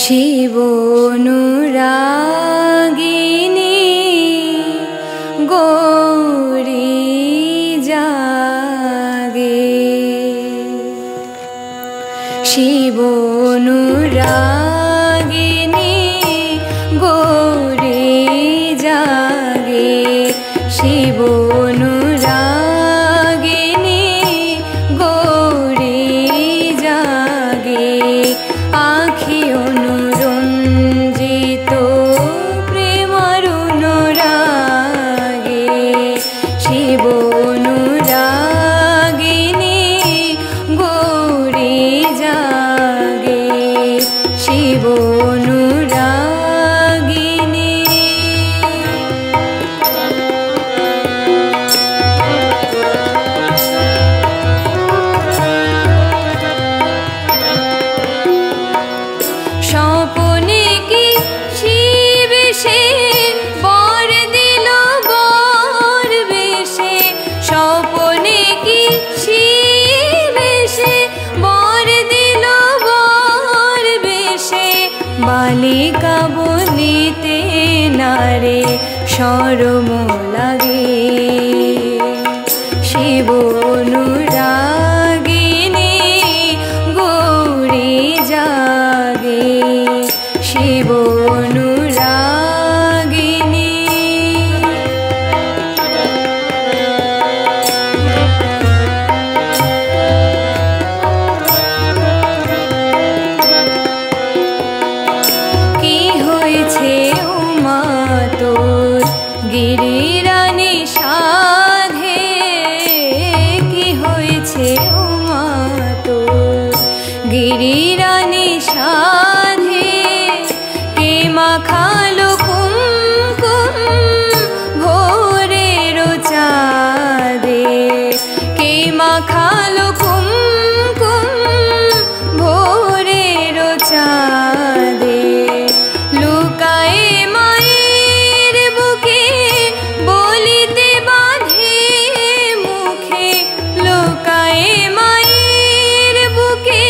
শিব অনুরাগিনী গৌরী জাগে, শিব অনুরাগিনী গৌরী জাগে, শিব অনুরাগিনী গৌরী জাগে। আখি অনুরঞ্জিত প্রেমার অনুরাগে, শিব অনুরাগিনী গৌরী জাগে, শিব অনুরাগিনী। স্বপনে কি শিব সে বর দিল বর বেশে, স্বপনে কি শিব সে বর দিল বর বেশে। বালিকা বলিতে নারে শরম লাগে, শিব অনুরাগিনী গৌরী জাগে, শিব অনুরাগিনী। কি হয়েছে উমা তোর গিরিরানী সাধে, কি হয়েছে উমা তোর গিরিরানী সাধে। কে মাখালো কুমকুম ভোরের চাঁদে, কে মাখালো কুমকুম ভোরের চাঁদে। লুকায়ে মায়ের বুকে বলিতে বাঁধে মুখে, লুকায়ে মায়ের বুকে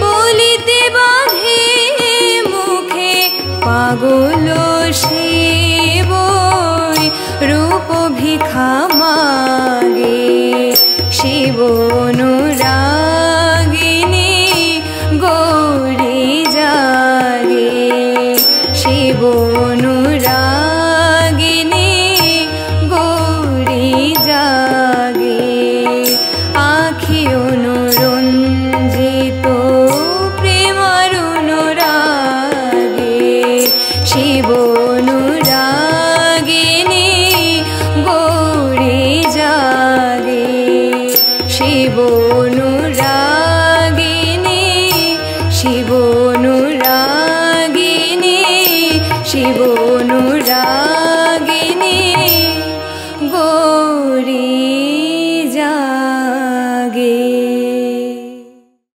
বলিতে বাঁধে মুখে। পাগল সে